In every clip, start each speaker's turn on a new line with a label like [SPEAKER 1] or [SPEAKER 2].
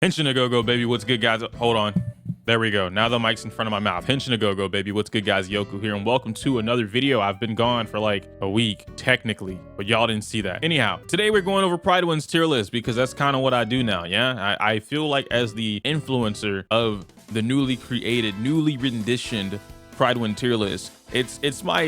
[SPEAKER 1] Henshin a go-go, baby. What's good, guys? Hold on. There we go. Now the mic's in front of my mouth. Henshin a go-go, baby. What's good, guys? Yoku here, and welcome to another video. I've been gone for like a week, technically, but y'all didn't see that. Anyhow, today we're going over Prydwen's tier list because that's kind of what I do now, yeah? I feel like as the influencer of the newly created, newly renditioned Prydwen tier list, it's my,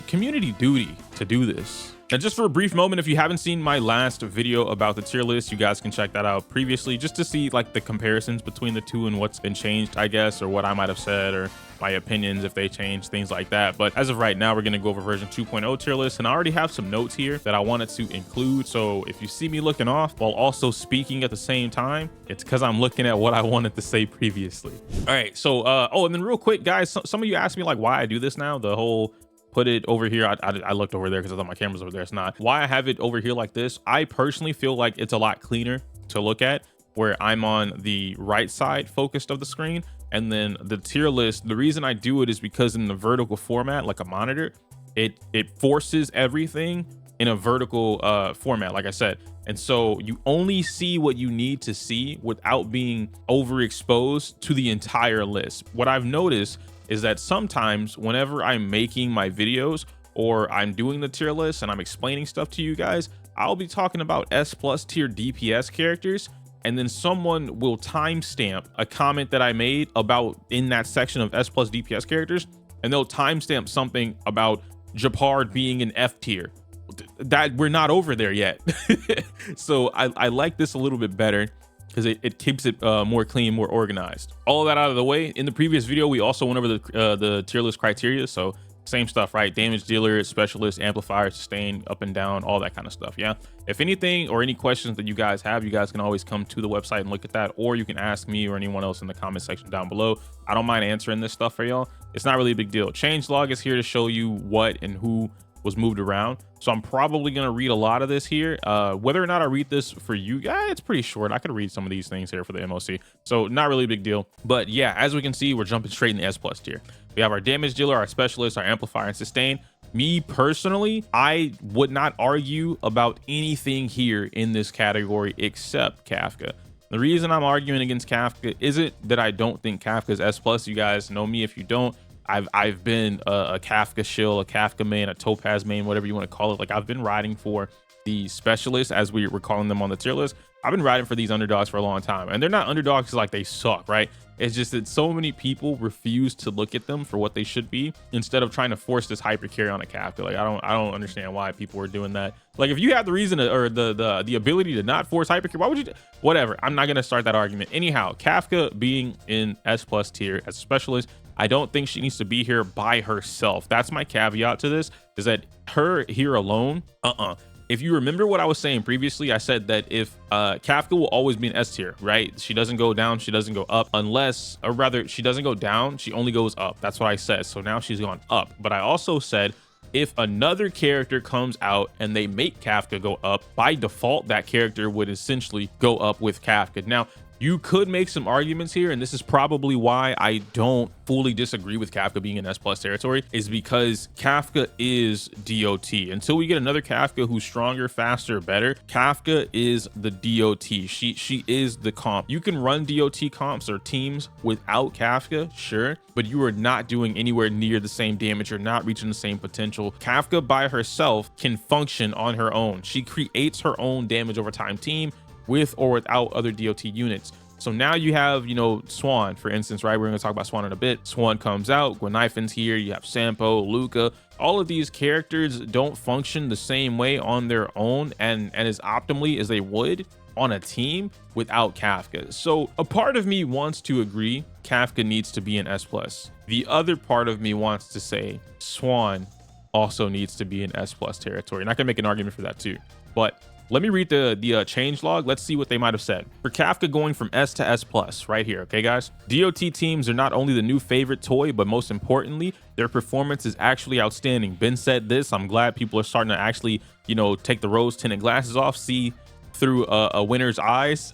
[SPEAKER 1] community duty to do this. And just for a brief moment, if you haven't seen my last video about the tier list, you guys can check that out previously just to see like the comparisons between the two and what's been changed, I guess, or what I might have said, or my opinions if they change, things like that. But as of right now, we're going to go over version 2.0 tier list, and I already have some notes here that I wanted to include. So if you see me looking off while also speaking at the same time, it's because I'm looking at what I wanted to say previously. All right, so and then real quick, guys, some of you asked me like why I do this now, the whole put it over here. I looked over there because I thought my camera's over there. It's not. Why I have it over here like this, I personally feel like it's a lot cleaner to look at, where I'm on the right side focused of the screen, and then the tier list, the reason I do it is because in the vertical format, like a monitor, it forces everything in a vertical format, like I said. And so you only see what you need to see without being overexposed to the entire list. What I've noticed is that sometimes whenever I'm making my videos or I'm doing the tier list and I'm explaining stuff to you guys, I'll be talking about S+ tier DPS characters, and then someone will timestamp a comment that I made about in that section of S+ DPS characters, and they'll timestamp something about Japard being an F tier. That we're not over there yet. So I like this a little bit better, because it keeps it more clean, more organized. All of that out of the way, in the previous video, we also went over the tier list criteria. So same stuff, right? Damage dealer, specialist, amplifier, sustain, up and down, all that kind of stuff, yeah? If anything or any questions that you guys have, you guys can always come to the website and look at that, or you can ask me or anyone else in the comment section down below. I don't mind answering this stuff for y'all. It's not really a big deal. Changelog is here to show you what and who was moved around, so I'm probably going to read a lot of this here. Whether or not I read this for you guys, it's pretty short. I could read some of these things here for the MOC, so not really a big deal. But yeah, as we can see, we're jumping straight in the S+ tier. We have our damage dealer, our specialist, our amplifier, and sustain. Me personally, I would not argue about anything here in this category except Kafka. The reason I'm arguing against Kafka isn't that I don't think Kafka is S+. You guys know me. If you don't, I've been a Kafka shill, a Kafka main, a Topaz main, whatever you want to call it. Like, I've been riding for the specialists, as we were calling them on the tier list. I've been riding for these underdogs for a long time, and they're not underdogs like they suck, right? It's just that so many people refuse to look at them for what they should be, instead of trying to force this hyper carry on a Kafka. Like, I don't understand why people were doing that. Like, if you have the reason to, or the ability to not force hyper carry, why would you whatever? I'm not gonna start that argument. Anyhow, Kafka being in S+ tier as a specialist, I don't think she needs to be here by herself. That's my caveat to this, is that her here alone, If you remember what I was saying previously, I said that if Kafka will always be an S tier, right? She doesn't go down, she doesn't go up, unless, or rather, she doesn't go down, she only goes up. That's what I said. So now she's gone up. But I also said, if another character comes out and they make Kafka go up, by default, that character would essentially go up with Kafka. Now, you could make some arguments here, and this is probably why I don't fully disagree with Kafka being in S+ territory, is because Kafka is DOT. Until we get another Kafka who's stronger, faster, better, Kafka is the DOT. She is the comp. You can run DOT comps or teams without Kafka, sure, but you are not doing anywhere near the same damage. You're not reaching the same potential. Kafka by herself can function on her own. She creates her own damage over time team, with or without other DOT units. So now you have, Swan, for instance, right? We're going to talk about Swan in a bit. Swan comes out, Gwenifen's here, you have Sampo, Luca. All of these characters don't function the same way on their own and as optimally as they would on a team without Kafka. So a part of me wants to agree Kafka needs to be in S+. The other part of me wants to say Swan also needs to be in S+ territory. And I can make an argument for that too. But let me read the change log. Let's see what they might have said. For Kafka going from S to S+ right here, okay, guys? DOT teams are not only the new favorite toy, but most importantly, their performance is actually outstanding. Ben said this. I'm glad people are starting to actually, take the rose-tinted glasses off, see through a winner's eyes.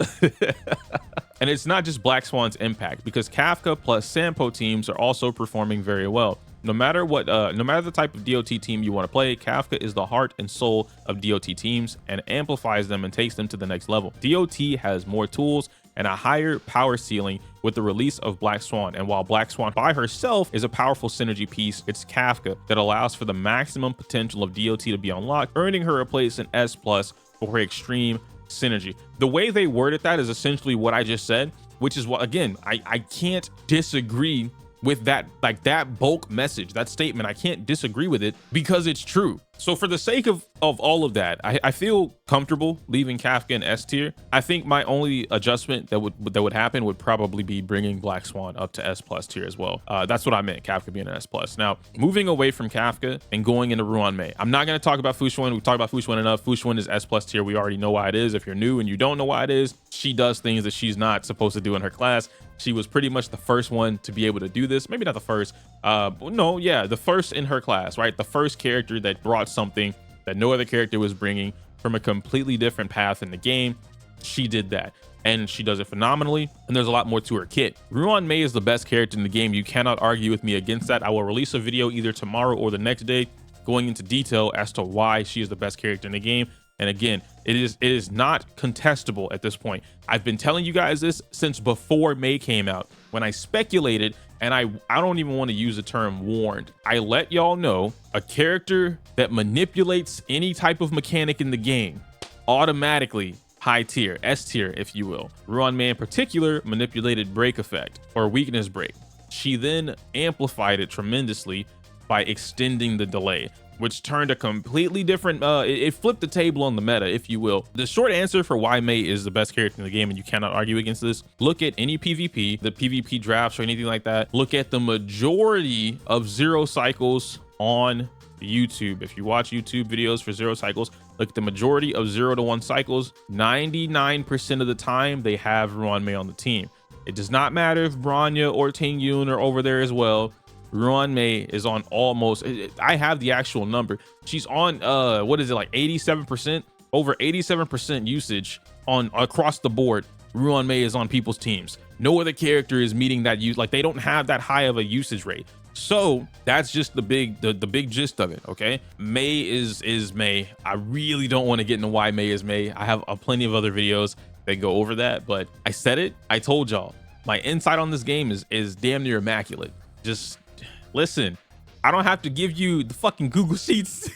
[SPEAKER 1] And it's not just Black Swan's impact, because Kafka plus Sampo teams are also performing very well. No matter what, no matter the type of DOT team you want to play, Kafka is the heart and soul of DOT teams and amplifies them and takes them to the next level. DOT has more tools and a higher power ceiling with the release of Black Swan. And while Black Swan by herself is a powerful synergy piece, it's Kafka that allows for the maximum potential of DOT to be unlocked, earning her a place in S+ for her extreme synergy. The way they worded that is essentially what I just said, which is what, again, I can't disagree with that, like that bulk message, that statement. I can't disagree with it because it's true. So for the sake of all of that, I feel comfortable leaving Kafka in S tier. I think my only adjustment that would happen would probably be bringing Black Swan up to S+ tier as well. That's what I meant, Kafka being an S+. Now, moving away from Kafka and going into Ruan Mei. I'm not going to talk about Fushun. We've talked about Fushun enough. Fushun is S+ tier. We already know why it is. If you're new and you don't know why it is, she does things that she's not supposed to do in her class. She was pretty much the first one to be able to do this. Maybe not the first, the first in her class, right? The first character that brought something that no other character was bringing from a completely different path in the game. She did that, and she does it phenomenally, and there's a lot more to her kit. Ruan Mei is the best character in the game. You cannot argue with me against that. I will release a video either tomorrow or the next day going into detail as to why she is the best character in the game. And again, it is not contestable at this point. I've been telling you guys this since before Mei came out, when I speculated, and I don't even want to use the term warned. I let y'all know a character that manipulates any type of mechanic in the game, automatically high tier, S tier, if you will. Ruan Mei in particular manipulated break effect or weakness break. She then amplified it tremendously by extending the delay, which turned a completely different, it flipped the table on the meta, if you will. The short answer for why Mei is the best character in the game, and you cannot argue against this, look at any PvP, the PvP drafts or anything like that. Look at the majority of 0 cycles on YouTube. If you watch YouTube videos for 0 cycles, look at the majority of 0 to 1 cycles. 99% of the time, they have Ruan Mei on the team. It does not matter if Bronya or Ting Yun are over there as well. Ruan Mei is on almost, I have the actual number. She's on, what is it, like 87%? Over 87% usage on across the board. Ruan Mei is on people's teams. No other character is meeting that use, like they don't have that high of a usage rate. So that's just the big gist of it, okay? Mei is Mei. I really don't want to get into why Mei is Mei. I have plenty of other videos that go over that, but I said it, I told y'all. My insight on this game is damn near immaculate. Just listen, I don't have to give you the fucking Google Sheets.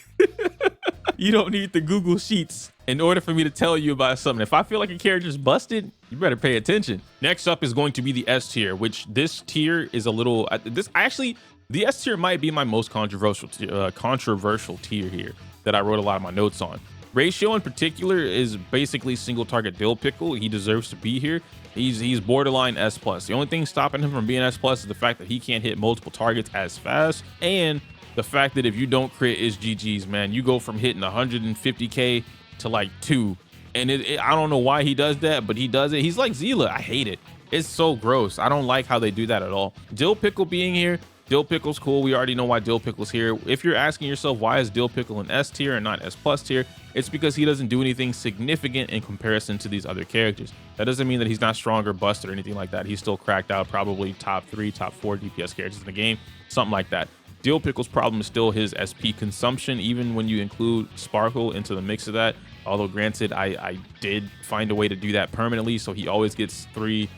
[SPEAKER 1] You don't need the Google Sheets in order for me to tell you about something. If I feel like a character's busted, you better pay attention. Next up is going to be the S tier, which this tier is a little, the S tier might be my most controversial tier here that I wrote a lot of my notes on. Ratio in particular is basically single target dill pickle. He deserves to be here. He's borderline S+. The only thing stopping him from being S+ is the fact that he can't hit multiple targets as fast, and the fact that if you don't crit, it's GG's, man. You go from hitting 150k to like 2, and I don't know why he does that, but he does it. He's like Seele. I hate it. It's so gross. I don't like how they do that at all. Dill pickle being here, Dill Pickle's cool. We already know why Dill Pickle's here. If you're asking yourself why is Dill Pickle in S tier and not S+ tier, it's because he doesn't do anything significant in comparison to these other characters. That doesn't mean that he's not strong or busted or anything like that. He's still cracked out, probably top 3, top 4 DPS characters in the game, something like that. Dill Pickle's problem is still his SP consumption, even when you include Sparkle into the mix of that. Although granted, I did find a way to do that permanently, so he always gets 3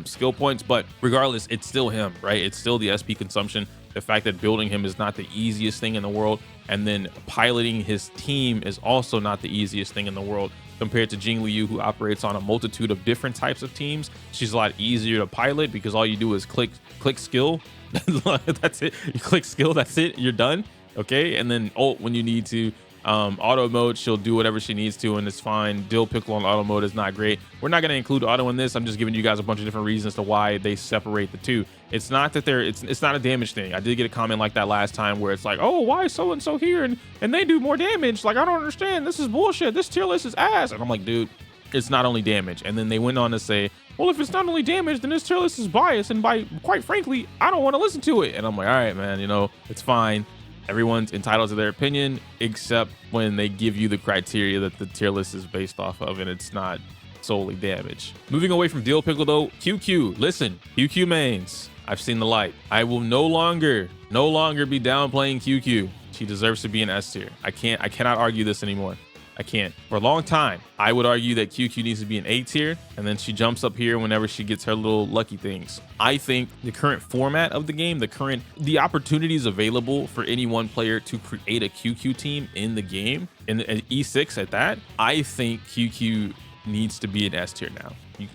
[SPEAKER 1] skill points, but regardless, it's still him, right? It's still the SP consumption. The fact that building him is not the easiest thing in the world, and then piloting his team is also not the easiest thing in the world compared to Jing Liu, who operates on a multitude of different types of teams. She's a lot easier to pilot because all you do is click skill. That's it. You click skill, that's it, you're done. Okay, and then ult when you need to. Auto mode, she'll do whatever she needs to, and it's fine. Dill Pickle on auto mode is not great. We're not going to include auto in this. I'm just giving you guys a bunch of different reasons to why they separate the two. It's not that it's not a damage thing. I did get a comment like that last time where it's like, oh, why so and so here and they do more damage? Like, I don't understand. This is bullshit. This tier list is ass. And I'm like, dude, it's not only damage. And then they went on to say, well, if it's not only damage, then this tier list is biased, and quite frankly, I don't want to listen to it. And I'm like, all right, man, you know, it's fine. Everyone's entitled to their opinion, except when they give you the criteria that the tier list is based off of, and it's not solely damage. Moving away from Dill Pickle though, QQ, listen, QQ mains, I've seen the light. I will no longer be downplaying QQ. She deserves to be an S tier. I cannot argue this anymore. I can't. For a long time, I would argue that QQ needs to be an A tier, and then she jumps up here whenever she gets her little lucky things. I think the current format of the game, the opportunities available for any one player to create a QQ team in the game, in E6 at that, I think QQ needs to be an S tier now.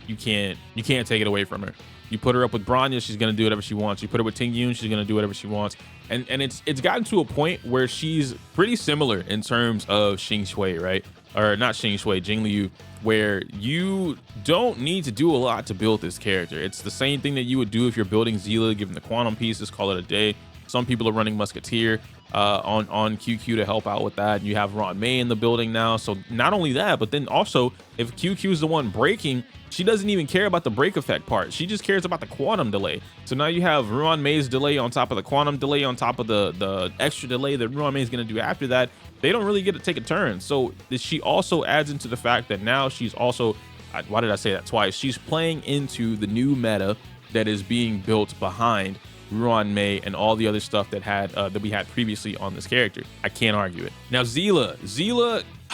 [SPEAKER 1] You can't take it away from her. You put her up with Bronya, she's gonna do whatever she wants. You put her with Ting Yun, she's gonna do whatever she wants. And it's gotten to a point where she's pretty similar in terms of Xing Shui, right? Or not Xing Shui, Jing Liu, where you don't need to do a lot to build this character. It's the same thing that you would do if you're building Seele, give them the quantum pieces, call it a day. Some people are running Musketeer on QQ to help out with that. You have Ruan Mei in the building now. So not only that, but then also if QQ is the one breaking, she doesn't even care about the break effect part. She just cares about the quantum delay. So now you have Ruan Mei's delay on top of the quantum delay on top of the extra delay that Ruan Mei is going to do after that. They don't really get to take a turn. So she also adds into the fact that now she's also, why did I say that twice? She's playing into the new meta that is being built behind Ruan Mei and all the other stuff that we had previously on this character. I can't argue it. Now Seele,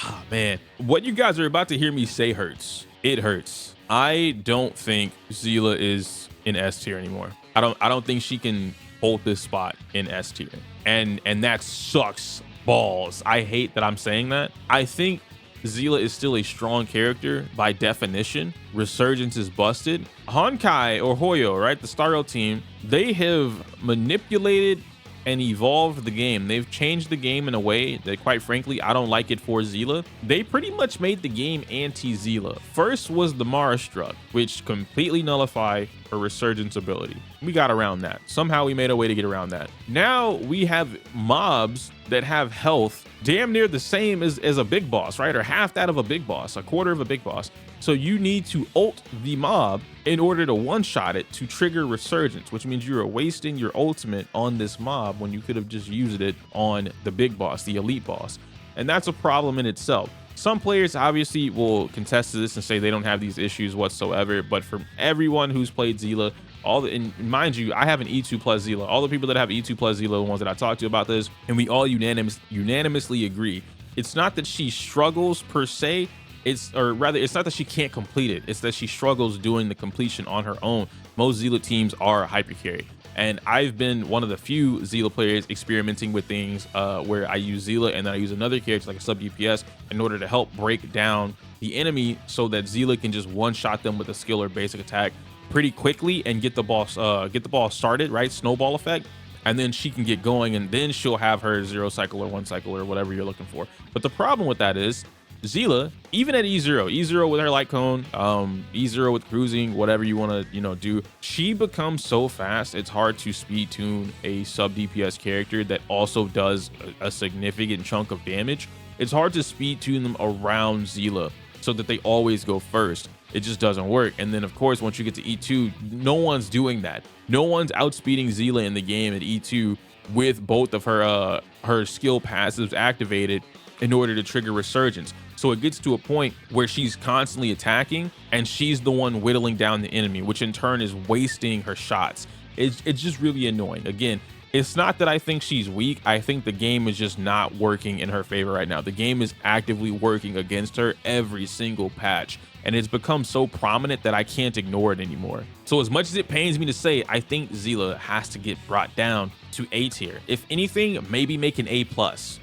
[SPEAKER 1] oh man, what you guys are about to hear me say hurts. It hurts. I don't think Seele is in S tier anymore. I don't think she can hold this spot in S tier. And that sucks balls. I hate that I'm saying that. I think Seele is still a strong character by definition. Resurgence is busted. Honkai or Hoyo, right? The Star Rail team, they have manipulated and evolved the game. They've changed the game in a way that, quite frankly, I don't like it for Seele. They pretty much made the game anti-Seele. First was the Mara Struck, which completely nullified her resurgence ability. We got around that. Somehow we made a way to get around that. Now we have mobs that have health damn near the same as a big boss, right? Or half that of a big boss, a quarter of a big boss. So you need to ult the mob in order to one-shot it to trigger resurgence, which means you are wasting your ultimate on this mob when you could have just used it on the big boss, the elite boss. And that's a problem in itself. Some players obviously will contest to this and say they don't have these issues whatsoever, but for everyone who's played Seele, and mind you, I have an E2 plus Seele. All the people that have E2 plus Seele, the ones that I talked to about this, and we all unanimously agree. It's not that she struggles per se, it's not that she can't complete it, it's that she struggles doing the completion on her own. Most Seele teams are hyper carry. And I've been one of the few Seele players experimenting with things where I use Seele and then I use another character like a sub DPS in order to help break down the enemy so that Seele can just one-shot them with a skill or basic attack pretty quickly and get the ball started, right? Snowball effect. And then she can get going and then she'll have her 0 cycle or 1 cycle or whatever you're looking for. But the problem with that is Seele, even at E0 with her light cone, E0 with cruising, whatever you want to, do, she becomes so fast, it's hard to speed tune a sub DPS character that also does a significant chunk of damage. It's hard to speed tune them around Seele so that they always go first. It just doesn't work. And then of course, once you get to E2, no one's doing that. No one's outspeeding Seele in the game at E2 with both of her skill passives activated in order to trigger resurgence. So it gets to a point where she's constantly attacking and she's the one whittling down the enemy, which in turn is wasting her shots. It's just really annoying. Again, it's not that I think she's weak. I think the game is just not working in her favor right now. The game is actively working against her every single patch, and it's become so prominent that I can't ignore it anymore. So as much as it pains me to say, I think Seele has to get brought down to A tier. If anything, maybe make an A+,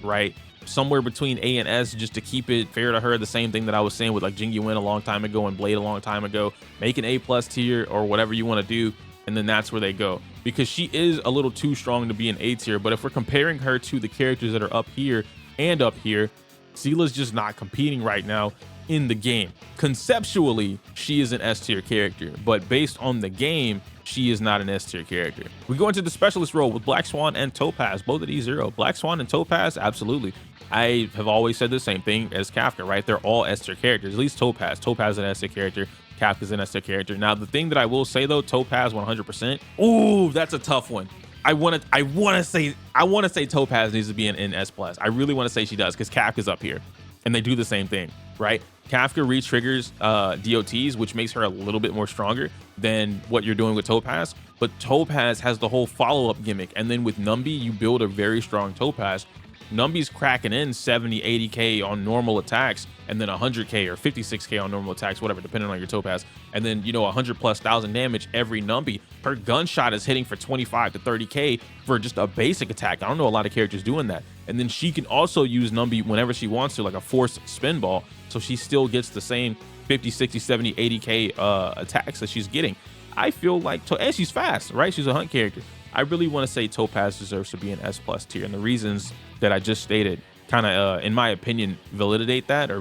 [SPEAKER 1] right? Somewhere between A and S, just to keep it fair to her. The same thing that I was saying with like Jing Yuan a long time ago and Blade a long time ago. Make an A+ tier or whatever you want to do, and then that's where they go, because she is a little too strong to be an A tier. But if we're comparing her to the characters that are up here and up here, Seele's just not competing right now in the game. Conceptually, she is an S tier character, but based on the game, she is not an S tier character. We go into the specialist role with Black Swan and Topaz, both at E0. Black Swan and Topaz, absolutely. I have always said the same thing as Kafka, right? They're all S tier characters, at least Topaz. Topaz is an S tier character. Kafka's an S tier character. Now, the thing that I will say though, Topaz 100%. Ooh, that's a tough one. I want to say Topaz needs to be in S+. I really want to say she does, because Kafka's up here and they do the same thing, right? Kafka re-triggers DOTs, which makes her a little bit more stronger than what you're doing with Topaz. But Topaz has the whole follow-up gimmick. And then with Numbi, you build a very strong Topaz. Numbi's cracking in 70, 80K on normal attacks, and then 100K or 56K on normal attacks, whatever, depending on your Topaz. And then, you know, 100,000+ damage every Numbi. Her gunshot is hitting for 25 to 30K for just a basic attack. I don't know a lot of characters doing that. And then she can also use Numbi whenever she wants to, like a forced spin ball. So she still gets the same 50, 60, 70, 80K attacks that she's getting. I feel like, and she's fast, right? She's a hunt character. I really want to say Topaz deserves to be an S+ tier, and the reasons that I just stated kind of, in my opinion, validate that.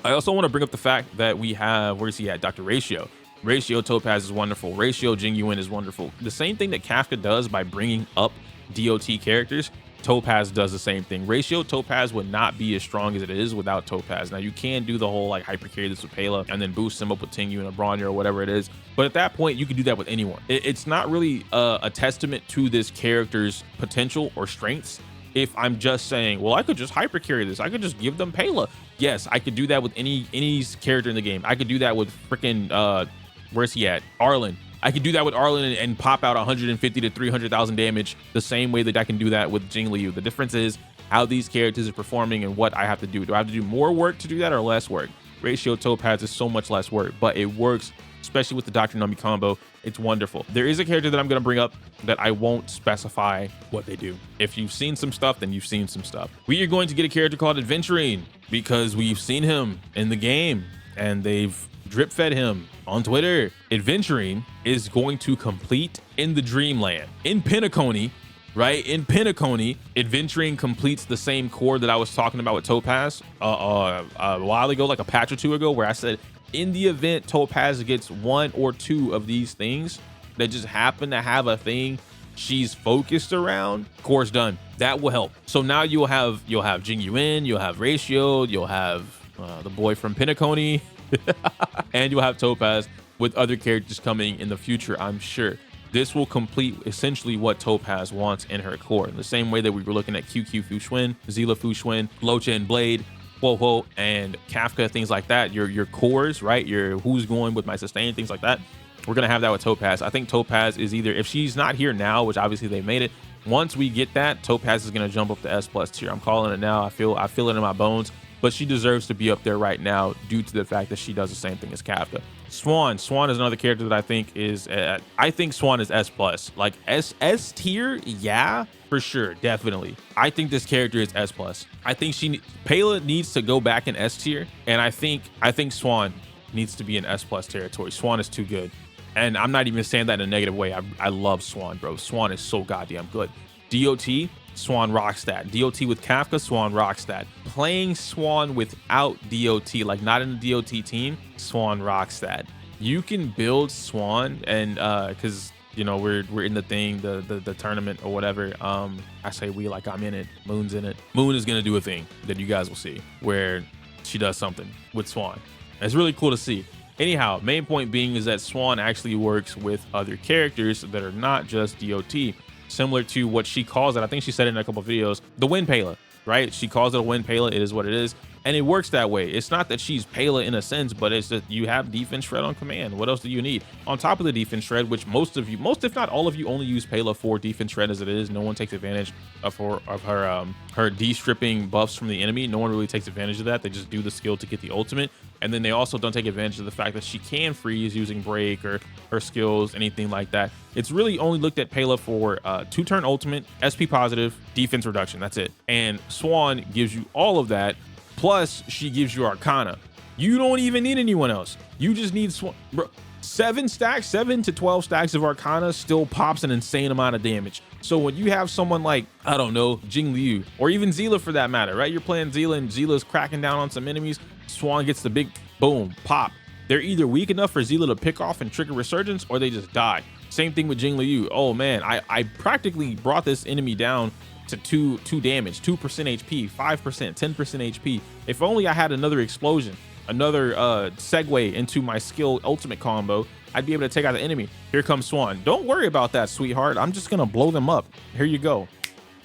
[SPEAKER 1] I also want to bring up the fact that we have, where's he at? Dr. Ratio. Ratio Topaz is wonderful. Ratio Jingyuin is wonderful. The same thing that Kafka does by bringing up DOT characters, Topaz does the same thing. Ratio Topaz would not be as strong as it is without Topaz. Now, you can do the whole like hyper carry this with Pela and then boost him up with Tingu and a Bronyer or whatever it is. But at that point, you can do that with anyone. It's not really a testament to this character's potential or strengths. If I'm just saying, well, I could just hyper carry this, I could just give them Pela. Yes, I could do that with any character in the game. I could do that with freaking where's he at? Arlen. I could do that with Arlen and pop out 150 to 300,000 damage the same way that I can do that with Jing Liu. The difference is how these characters are performing and what I have to do. Do I have to do more work to do that or less work? Ratio Topaz is so much less work, but it works, especially with the Dr. Numbi combo. It's wonderful. There is a character that I'm going to bring up that I won't specify what they do. If you've seen some stuff, then you've seen some stuff. We are going to get a character called Adventurine because we've seen him in the game and they've drip fed him on Twitter. Adventurine is going to complete in the Dreamland. In Penacony, right? In Penacony, Adventurine completes the same core that I was talking about with Topaz a while ago, like a patch or two ago, where I said in the event Topaz gets one or two of these things that just happen to have a thing she's focused around, core's done. That will help. So now you'll have Jingyuin, you'll have Ratio, you'll have the boy from Penacony, and you'll have Topaz with other characters coming in the future, I'm sure. This will complete essentially what Topaz wants in her core. In the same way that we were looking at QQ Fushuen, Seele Fushuen, Locha and Blade, Ho and Kafka, things like that. Your cores, right? Your who's going with my sustain, things like that. We're gonna have that with Topaz. I think Topaz is either, if she's not here now, which obviously they made it, once we get that, Topaz is gonna jump up to S+ tier. I'm calling it now. I feel it in my bones. But she deserves to be up there right now due to the fact that she does the same thing as Kafka. Swan is another character that I think is, I think Swan is S+. Like S tier, yeah, for sure, definitely. I think this character is S+. I think Pela needs to go back in S tier, and I think Swan needs to be in S+ territory. Swan is too good. And I'm not even saying that in a negative way. I love Swan, bro. Swan is so goddamn good. DOT, Swan rocks that. DOT with Kafka, Swan rocks that. Playing Swan without DOT, like not in the DOT team, Swan rocks that. You can build Swan, and because you know we're in the thing, the tournament or whatever. I say we like I'm in it. Moon's in it. Moon is gonna do a thing that you guys will see where she does something with Swan. It's really cool to see. Anyhow, main point being is that Swan actually works with other characters that are not just DOT. Similar to what she calls it, I think she said it in a couple of videos, the Wind Pela, right? She calls it a Wind Pela. It is what it is. And it works that way. It's not that she's Pela in a sense, but it's that you have defense shred on command. What else do you need? On top of the defense shred, which most if not all of you only use Pela for defense shred as it is. No one takes advantage of her de-stripping buffs from the enemy. No one really takes advantage of that. They just do the skill to get the ultimate. And then they also don't take advantage of the fact that she can freeze using break or her skills, anything like that. It's really only looked at Pela for 2-turn ultimate, SP positive, defense reduction. That's it. And Swan gives you all of that. Plus, she gives you Arcana. You don't even need anyone else. You just need Swan. Bro, 7 to 12 stacks of Arcana still pops an insane amount of damage. So when you have someone like, I don't know, Jing Liu, or even Seele for that matter, right? You're playing Seele and Seele's cracking down on some enemies. Swan gets the big boom, pop. They're either weak enough for Seele to pick off and trigger Resurgence, or they just die. Same thing with Jing Liu. Oh man, I practically brought this enemy down to 2 damage, 2% HP, 5%, 10% HP. If only I had another explosion, another segue into my skill ultimate combo, I'd be able to take out the enemy. Here comes Swan. Don't worry about that, sweetheart. I'm just gonna blow them up. Here you go.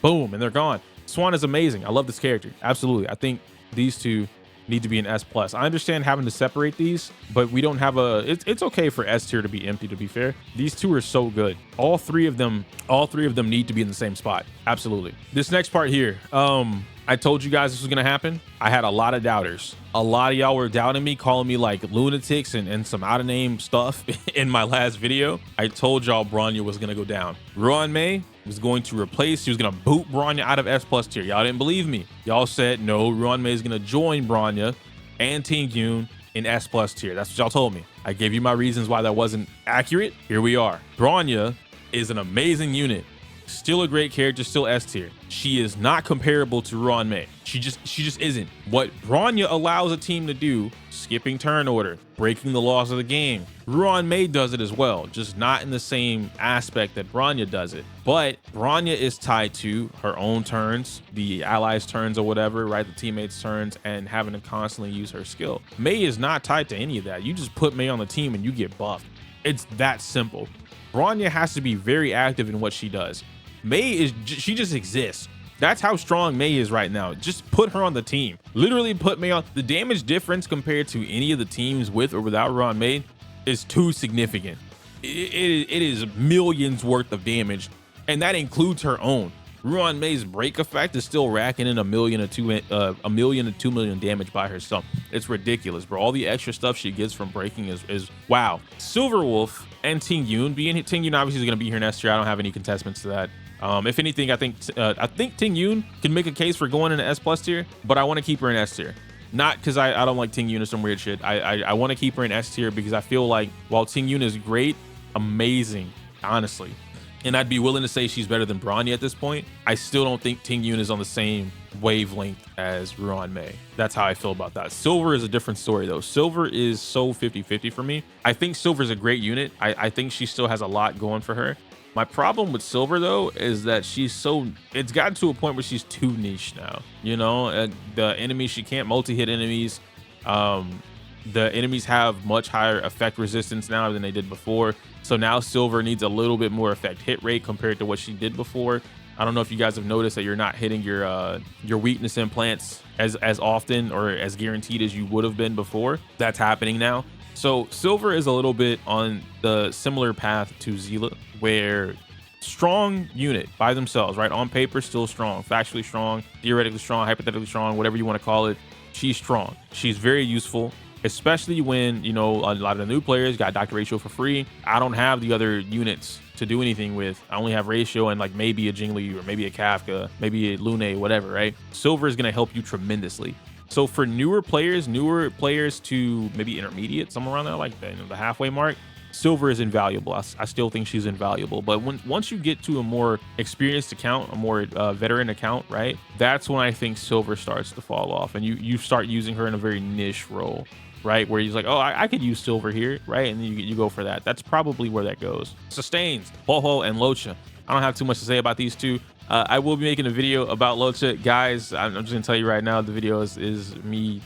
[SPEAKER 1] Boom, and they're gone. Swan is amazing. I love this character. Absolutely. I think these two need to be an S plus. I understand having to separate these, but we don't have a, it's okay for S tier to be empty, to be fair. These two are so good. All three of them need to be in the same spot. Absolutely. This next part here, I told you guys this was gonna happen. I had a lot of doubters. A lot of y'all were doubting me, calling me like lunatics and some out of name stuff in my last video. I told y'all Bronya was gonna go down. Ruan Mei was going to replace, he was gonna boot Bronya out of S plus tier. Y'all didn't believe me. Y'all said no, Ruan Mei is gonna join Bronya and Ting Yun in S plus tier. That's what y'all told me. I gave you my reasons why that wasn't accurate. Here we are. Bronya is an amazing unit. Still a great character, still S tier. She is not comparable to Ruan Mei. She just isn't. What Bronya allows a team to do, skipping turn order, breaking the laws of the game, Ruan Mei does it as well, just not in the same aspect that Bronya does it. But Bronya is tied to her own turns, the allies' turns or whatever, right? The teammates' turns, and having to constantly use her skill. Mei is not tied to any of that. You just put Mei on the team and you get buffed. It's that simple. Bronya has to be very active in what she does. Mei she just exists. That's how strong Mei is right now. Just put her on the team. Literally put Mei on. The damage difference compared to any of the teams with or without Ruan Mei is too significant. It is millions worth of damage, and that includes her own. Ruan Mei's break effect is still racking in a million to 2 million damage by herself. It's ridiculous, bro. All the extra stuff she gets from breaking is wow. Silverwolf and Ting Yun Ting Yun obviously is going to be here next year. I don't have any contestments to that. If anything, I think Ting Yun can make a case for going into S plus tier, but I want to keep her in S tier. Not because I don't like Ting Yun or some weird shit. I want to keep her in S tier because I feel like while Ting Yun is great, amazing, honestly, and I'd be willing to say she's better than Bronya at this point, I still don't think Ting Yun is on the same wavelength as Ruan Mei. That's how I feel about that. Silver is a different story though. Silver is so 50-50 for me. I think Silver is a great unit. I think she still has a lot going for her. My problem with Silver though is that it's gotten to a point where she's too niche now. You know, the enemies, she can't multi-hit enemies. The enemies have much higher effect resistance now than they did before. So now Silver needs a little bit more effect hit rate compared to what she did before. I don't know if you guys have noticed that you're not hitting your weakness implants as often or as guaranteed as you would have been before. That's happening now. So Silver is a little bit on the similar path to Seele, where strong unit by themselves, right? On paper, still strong, factually strong, theoretically strong, hypothetically strong, whatever you want to call it. She's strong. She's very useful, especially when, you know, a lot of the new players got Dr. Ratio for free. I don't have the other units to do anything with. I only have Ratio and like maybe a Jingli or maybe a Kafka, maybe a Lunae, whatever, right? Silver is going to help you tremendously. So for newer players to maybe intermediate, somewhere around there, like the halfway mark, Silver is invaluable. I still think she's invaluable. But once you get to a more experienced account, a more veteran account, right? That's when I think Silver starts to fall off, and you start using her in a very niche role, right? Where he's like, oh, I could use Silver here, right? And you go for that. That's probably where that goes. Sustains, Ho-Ho, and Locha. I don't have too much to say about these two. I will be making a video about Locha. Guys, I'm just gonna tell you right now, the video is me.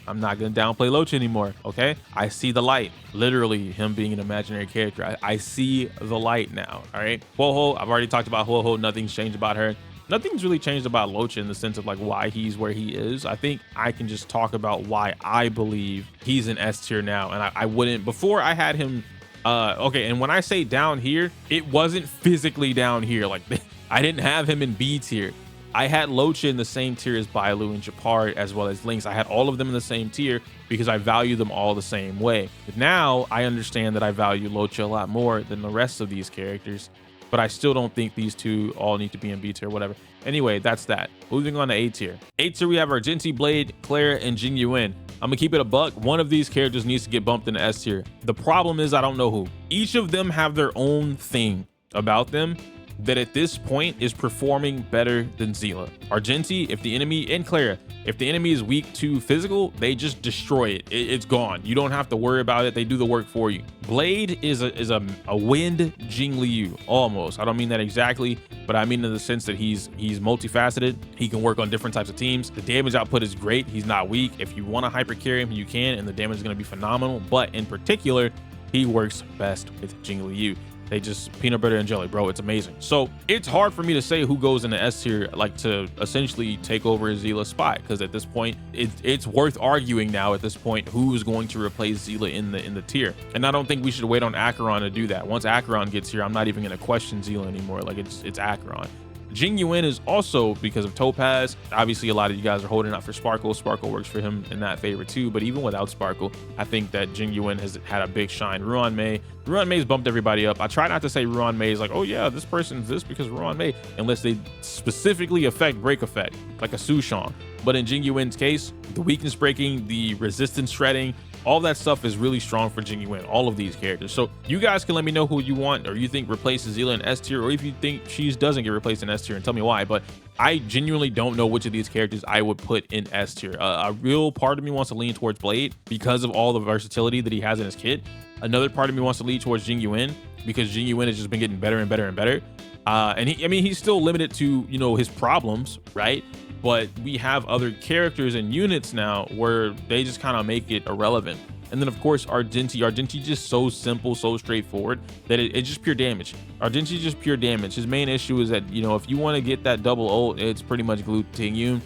[SPEAKER 1] I'm not gonna downplay Locha anymore, okay? I see the light. Literally, him being an imaginary character. I see the light now, all right? Ho-Ho, I've already talked about Ho-Ho. Nothing's changed about her. Nothing's really changed about Locha in the sense of like why he's where he is. I think I can just talk about why I believe he's in S tier now, and I wouldn't, before I had him, okay, and when I say down here, it wasn't physically down here. Like, I didn't have him in B tier. I had Locha in the same tier as Bailu and Japar, as well as Lynx. I had all of them in the same tier because I value them all the same way. But now I understand that I value Locha a lot more than the rest of these characters, but I still don't think these two all need to be in B tier or whatever. Anyway, that's that. Moving on to A tier. A tier, we have our Argenti, Blade, Clara, and Jing Yuan. I'm gonna keep it a buck. One of these characters needs to get bumped into S tier. The problem is I don't know who. Each of them have their own thing about them that at this point is performing better than Seele. Argenti, if the enemy, and Clara, if the enemy is weak to physical, they just destroy it. It's gone. You don't have to worry about it. They do the work for you. Blade is a wind Jing Liu, almost. I don't mean that exactly, but I mean in the sense that he's multifaceted. He can work on different types of teams. The damage output is great. He's not weak. If you want to hyper carry him, you can, and the damage is going to be phenomenal. But in particular, he works best with Jing Liu. They just peanut butter and jelly, bro. It's amazing. So it's hard for me to say who goes in the S tier, like to essentially take over Seele's spot, because at this point, it's worth arguing now at this point who's going to replace Seele in the tier. And I don't think we should wait on Acheron to do that. Once Acheron gets here, I'm not even going to question Seele anymore. Like it's Acheron. Jing Yuan is also because of Topaz. Obviously, a lot of you guys are holding out for Sparkle. Sparkle works for him in that favor too. But even without Sparkle, I think that Jing Yuan has had a big shine. Ruan Mei's bumped everybody up. I try not to say Ruan Mei is like, oh yeah, this person's this because Ruan Mei, unless they specifically affect break effect, like a Sushong. But in Jing Yuan's case, the weakness breaking, the resistance shredding, all that stuff is really strong for Jing Yuan, all of these characters. So you guys can let me know who you want, or you think replaces Seele in S tier, or if you think she doesn't get replaced in S tier, and tell me why. But I genuinely don't know which of these characters I would put in S tier. A real part of me wants to lean towards Blade because of all the versatility that he has in his kit. Another part of me wants to lean towards Jing Yuan because Jing Yuan has just been getting better and better and better. And he's still limited to, you know, his problems, right? But we have other characters and units now where they just kind of make it irrelevant. And then of course Argenti just so simple, so straightforward that it's just pure damage. Argenti just pure damage. His main issue is that, you know, if you want to get that double ult, it's pretty much glued to you.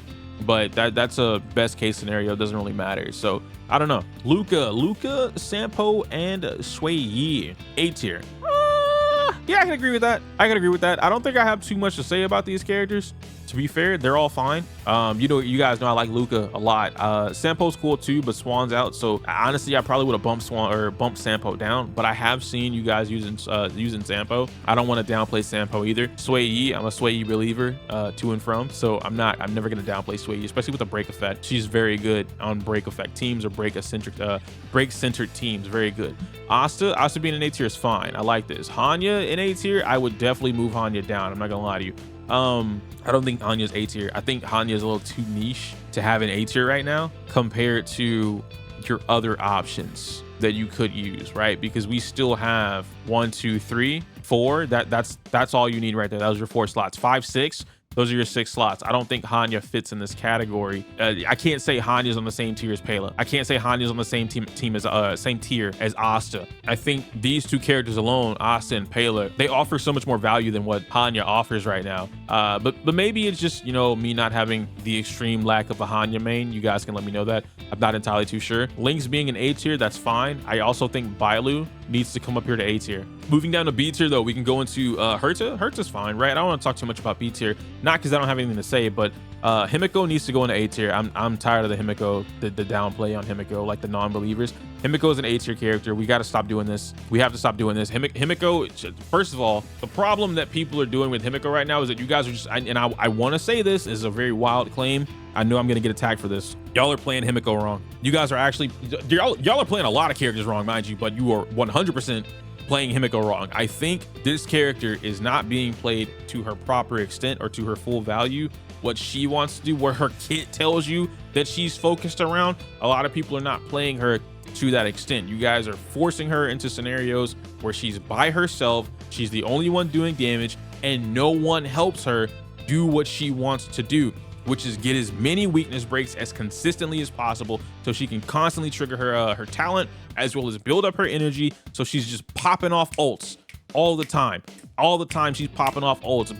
[SPEAKER 1] But that's a best case scenario. It doesn't really matter. So I don't know. Luca, Sampo, and Sui Yi, A tier. Yeah, I can agree with that. I don't think I have too much to say about these characters. To be fair, they're all fine. You guys know I like Luca a lot. Sampo's cool too, but Swan's out. So honestly, I probably would have bumped Swan or bumped Sampo down. But I have seen you guys using Sampo. I don't want to downplay Sampo either. Sui Yi, I'm a Sui Yi reliever to and from. So I'm never gonna downplay Sui Yi, especially with the break effect. She's very good on break effect teams or break centered teams. Very good. Asta being an A tier is fine. I like this. Hanya in A tier, I would definitely move Hanya down. I'm not gonna lie to you. I don't think Hanya's A tier. I think Hanya is a little too niche to have an A tier right now compared to your other options that you could use, right? Because we still have 1, 2, 3, 4. That's all you need right there. That was your 4 slots. 5, 6. Those are your 6 slots. I don't think Hanya fits in this category. I can't say Hanya's on the same tier as Pela. I can't say Hanya's on the same tier as Asta. I think these two characters alone, Asta and Pela, they offer so much more value than what Hanya offers right now. But maybe it's just, you know, me not having the extreme lack of a Hanya main. You guys can let me know that. I'm not entirely too sure. Link's being an A tier, that's fine. I also think Bailu needs to come up here to A tier. Moving down to B tier though, we can go into Herta. Herta's fine, right? I don't want to talk too much about B tier, not because I don't have anything to say, but Himeko needs to go into A tier. I'm tired of the Himeko, the downplay on Himeko, like the non-believers. Himeko is an A tier character. We got to stop doing this. We have to stop doing this. Himeko, first of all, the problem that people are doing with Himeko right now is that you guys are just, I want to say this is a very wild claim. I know I'm going to get attacked for this. Y'all are playing Himeko wrong. You guys are actually, y'all are playing a lot of characters wrong, mind you, but you are 100% playing Himeko wrong. I think this character is not being played to her proper extent or to her full value. What she wants to do, where her kit tells you that she's focused around, a lot of people are not playing her to that extent. You guys are forcing her into scenarios where she's by herself, she's the only one doing damage, and no one helps her do what she wants to do, which is get as many weakness breaks as consistently as possible so she can constantly trigger her talent, as well as build up her energy, so she's just popping off ults all the time. She's popping off ults.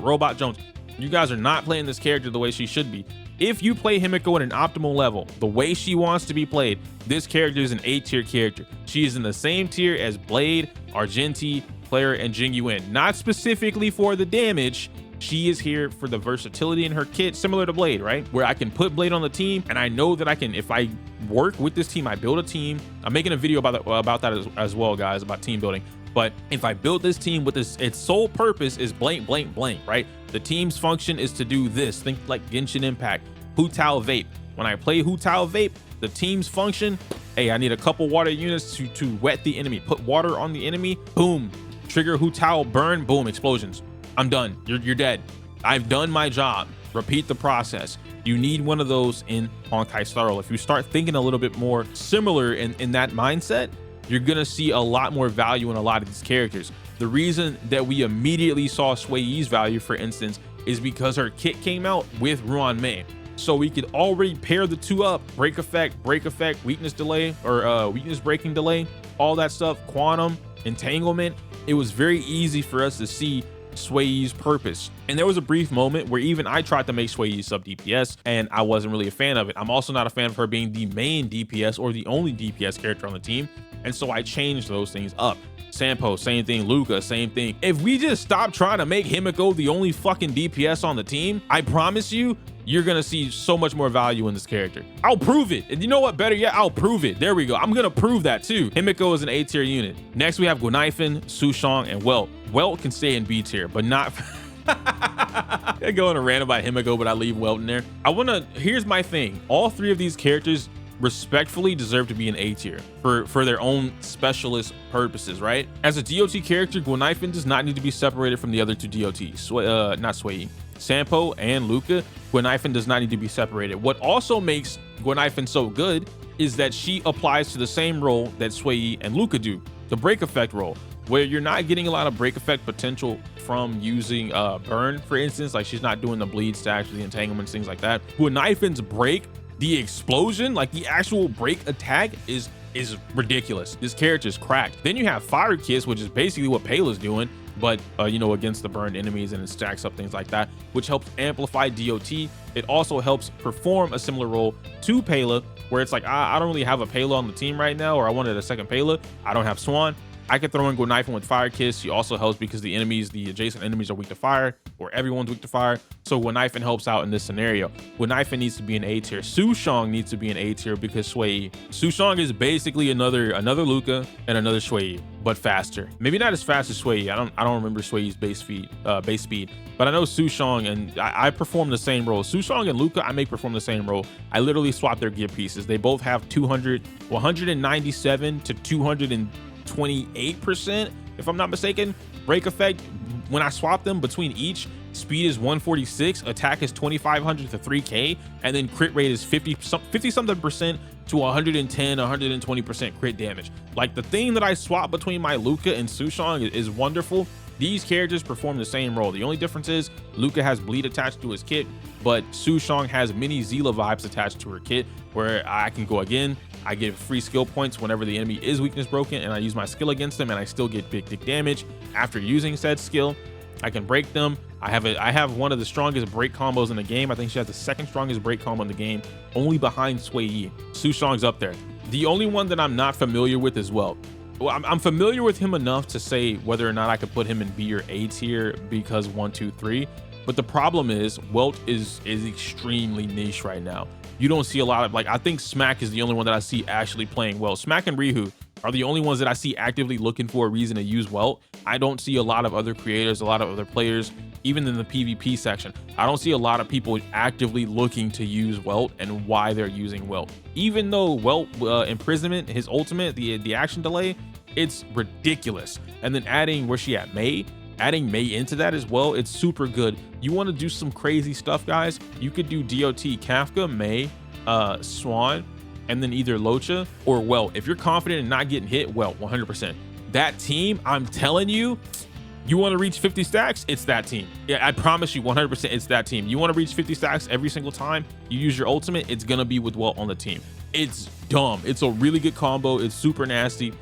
[SPEAKER 1] Robot Jones. You guys are not playing this character the way she should be. If you play Himeko at an optimal level, the way she wants to be played, this character is an A tier character. She is in the same tier as Blade, Argenti, Player, and Jing Yuan. Not specifically for the damage. She is here for the versatility in her kit, similar to Blade, right? Where I can put Blade on the team, and I know that I can, if I work with this team, I build a team. I'm making a video about that as well, guys, about team building. But if I build this team with this, its sole purpose is blank, blank, blank, right? The team's function is to do this. Think like Genshin Impact, Hu Tao Vape. When I play Hu Tao Vape, the team's function, hey, I need a couple water units to wet the enemy. Put water on the enemy, boom. Trigger Hu Tao burn, boom, explosions. I'm done. You're dead. I've done my job. Repeat the process. You need one of those in Honkai Star Rail. If you start thinking a little bit more similar in that mindset, you're gonna see a lot more value in a lot of these characters. The reason that we immediately saw Sui Yi's value, for instance, is because her kit came out with Ruan Mei. So we could already pair the two up. Break effect, weakness delay, or weakness breaking delay, all that stuff, quantum, entanglement. It was very easy for us to see Sui Yi's purpose. And there was a brief moment where even I tried to make Sui Yi sub DPS and I wasn't really a fan of it. I'm also not a fan of her being the main DPS or the only DPS character on the team. And so I changed those things up. Sampo, same thing. Luca, same thing. If we just stop trying to make Himeko the only fucking DPS on the team, I promise you, you're gonna see so much more value in this character. I'll prove it. And you know what? Better yet, I'll prove it. There we go. I'm gonna prove that too. Himeko is an A tier unit. Next, we have Guanifan, Sushong, and Welt. Welt can stay in B tier, but not. I go on a rant about Himeko, but I leave Welt in there. Here's my thing. All three of these characters respectfully deserve to be an A tier for their own specialist purposes, right? As a DOT character, Guanifan does not need to be separated from the other two DOTs. Not Sui Yi. Sampo and Luca, Guanifan does not need to be separated. What also makes Guanifan so good is that she applies to the same role that Sui Yi and Luca do, the break effect role, where you're not getting a lot of break effect potential from using burn, for instance. Like, she's not doing the bleed stacks or the entanglements, things like that. Guanifan's break, the explosion, like the actual break attack is ridiculous. This character is cracked. Then you have Fire Kiss, which is basically what Payla's doing, but you know, against the burned enemies, and it stacks up things like that, which helps amplify DOT. It also helps perform a similar role to Payla, where it's like, I don't really have a Payla on the team right now, or I wanted a second Payla. I don't have Swan. I could throw in Guanifan with Fire Kiss. She also helps because the adjacent enemies are weak to fire, or everyone's weak to fire. So Guanifan helps out in this scenario. Guanifan needs to be an A tier. Sushong needs to be an A tier because Sui Yi. Sushong is basically another Luca and another Sui Yi, but faster. Maybe not as fast as Sui Yi. I don't remember Sui Yi's base speed, but I know Sushong, and I perform the same role. Sushong and Luca, I may perform the same role. I literally swap their gear pieces. They both have 197 to 228%, if I'm not mistaken. Break effect, when I swap them between each, speed is 146, attack is 2500 to 3k, and then crit rate is 50 something percent to 110, 120% crit damage. Like, the thing that I swap between my Luca and Sushong is wonderful. These characters perform the same role. The only difference is Luca has bleed attached to his kit, but Sushong has mini Seele vibes attached to her kit, where I can go again. I get free skill points whenever the enemy is weakness broken, and I use my skill against them, and I still get big tick damage after using said skill. I can break them. I have one of the strongest break combos in the game. I think she has the second strongest break combo in the game, only behind Sui Yi. Sushong's up there. The only one that I'm not familiar with is Welt. Well, I'm familiar with him enough to say whether or not I could put him in B or A tier because 1, 2, 3. But the problem is Welt is extremely niche right now. You don't see a lot of, like, I think Smack is the only one that I see actually playing well. Smack and Rihu are the only ones that I see actively looking for a reason to use Welt. I don't see a lot of other creators, a lot of other players, even in the PvP section. I don't see a lot of people actively looking to use Welt and why they're using Welt. Even though Welt imprisonment, his ultimate, the action delay, it's ridiculous. And then adding, where's she at, Mei? Adding Mei into that as well, it's super good. You want to do some crazy stuff, guys? You could do DOT Kafka, Mei, Swan, and then either Locha or Welt. If you're confident in not getting hit, Welt, 100%. That team, I'm telling you, you want to reach 50 stacks, it's that team. Yeah, I promise you 100% it's that team. You want to reach 50 stacks every single time you use your ultimate, it's going to be with Welt on the team. It's dumb. It's a really good combo. It's super nasty.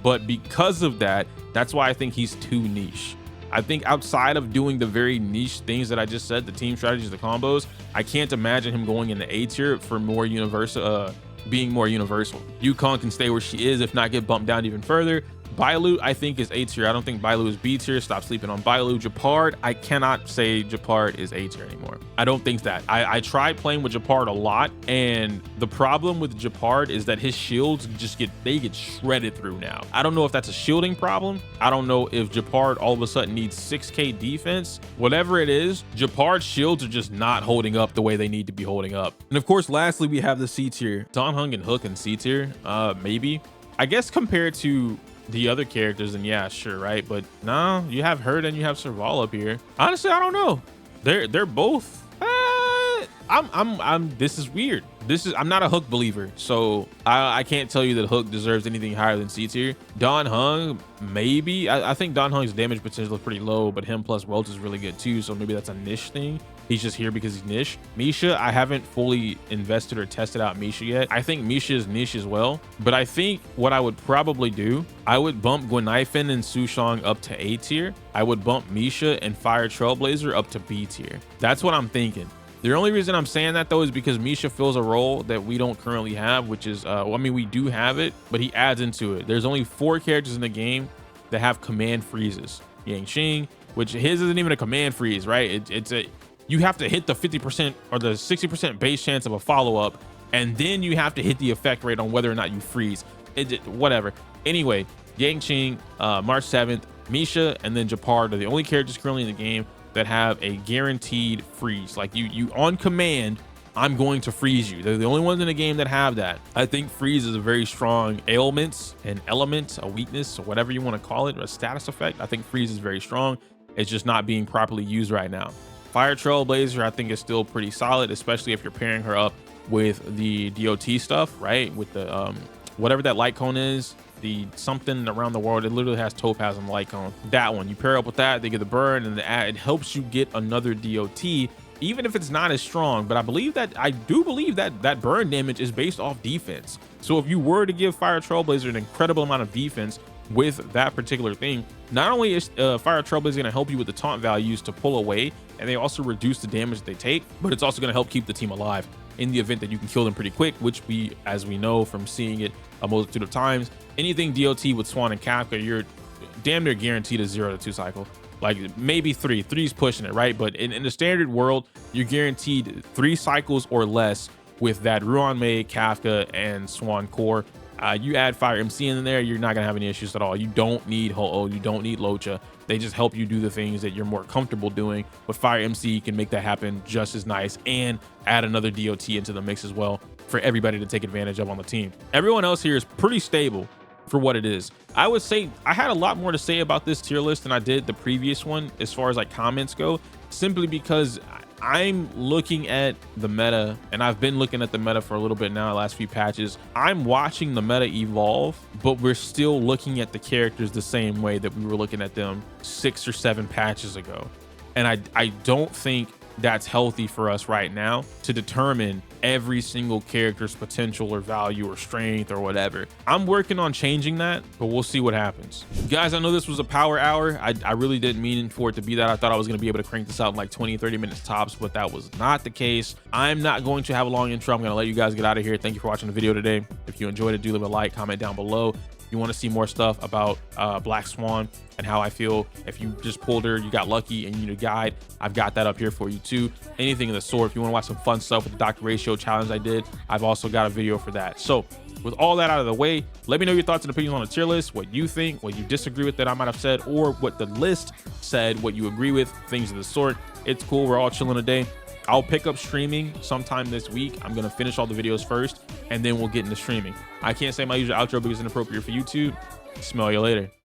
[SPEAKER 1] But because of that, that's why I think he's too niche. I think outside of doing the very niche things that I just said, the team strategies, the combos, I can't imagine him going in the A tier for more universal, being more universal. Yukon can stay where she is, if not get bumped down even further. Bailu, I think, is A tier. I don't think Bailu is B tier. Stop sleeping on Bailu. Japard, I cannot say Japard is A tier anymore. I don't think that. I tried playing with Japard a lot, and the problem with Japard is that his shields just get shredded through now. I don't know if that's a shielding problem. I don't know if Japard all of a sudden needs 6k defense. Whatever it is, Japard's shields are just not holding up the way they need to be holding up. And of course, lastly, we have the C tier. Dan Heng and Hook in C tier, maybe. I guess compared to the other characters, and yeah, sure, right? But no, you have Herd and you have Serval up here. Honestly, I don't know. They're both. This is weird. I'm not a Hook believer, so I can't tell you that Hook deserves anything higher than C tier. Dan Heng, maybe. I think Dan Heng's damage potential is pretty low, but him plus Welt is really good too, so maybe that's a niche thing. He's just here because he's niche. Misha, I haven't fully invested or tested out Misha yet. I think Misha is niche as well, but I think what I would probably do, I would bump Guinaifen and Sushong up to A tier. I would bump Misha and Fire Trailblazer up to B tier. That's what I'm thinking. The only reason I'm saying that though is because Misha fills a role that we don't currently have, which is, well, I mean, we do have it, but he adds into it. There's only 4 characters in the game that have command freezes. Yangqing, which his isn't even a command freeze, right? You have to hit the 50% or the 60% base chance of a follow-up, and then you have to hit the effect rate on whether or not you freeze. Whatever. Anyway, Yangqing, March 7th, Misha, and then Japard are the only characters currently in the game that have a guaranteed freeze. Like you on command, I'm going to freeze you. They're the only ones in the game that have that. I think freeze is a very strong ailment, an element, a weakness, or whatever you want to call it, a status effect. I think freeze is very strong. It's just not being properly used right now. Fire Trailblazer, I think, is still pretty solid, especially if you're pairing her up with the DOT stuff, right? With the whatever that light cone is, the something around the world. It literally has Topaz and light cone. That one, you pair up with that, they get the burn, and it helps you get another DOT, even if it's not as strong. But I do believe that that burn damage is based off defense. So if you were to give Fire Trailblazer an incredible amount of defense with that particular thing, not only is Fire Trailblazer going to help you with the taunt values to pull away, and they also reduce the damage they take, but it's also going to help keep the team alive in the event that you can kill them pretty quick, which as we know from seeing it a multitude of times, anything DOT with Swan and Kafka, you're damn near guaranteed a 0 to 2 cycle. Like maybe 3. 3's pushing it, right? But in the standard world, you're guaranteed 3 cycles or less with that Ruan Mei, Kafka, and Swan core. You add Fire MC in there, you're not gonna have any issues at all. You don't need Ho-Oh, you don't need Locha. They just help you do the things that you're more comfortable doing. But Fire MC can make that happen just as nice and add another DOT into the mix as well for everybody to take advantage of on the team. Everyone else here is pretty stable for what it is. I would say I had a lot more to say about this tier list than I did the previous one as far as like comments go, simply because I'm looking at the meta, and I've been looking at the meta for a little bit now, the last few patches. I'm watching the meta evolve, but we're still looking at the characters the same way that we were looking at them 6 or 7 patches ago. And I don't think that's healthy for us right now to determine every single character's potential or value or strength or whatever. I'm working on changing that, but we'll see what happens. Guys, I know this was a power hour. I really didn't mean for it to be that. I thought I was going to be able to crank this out in like 20-30 minutes tops, but that was not the case. I'm not going to have a long intro. I'm going to let you guys get out of here. Thank you for watching the video today. If you enjoyed it, do leave a like, comment down below. If you want to see more stuff about Black Swan and how I feel if you just pulled her, you got lucky, and you need a guide, I've got that up here for you too. Anything of the sort. If you want to watch some fun stuff with the Dr. Ratio challenge I did, I've also got a video for that. So with all that out of the way, let me know your thoughts and opinions on the tier list, what you think, what you disagree with that I might have said, or what the list said, what you agree with, things of the sort. It's cool. We're all chilling today. I'll pick up streaming sometime this week. I'm going to finish all the videos first, and then we'll get into streaming. I can't say my usual outro because it's inappropriate for YouTube. Smell you later.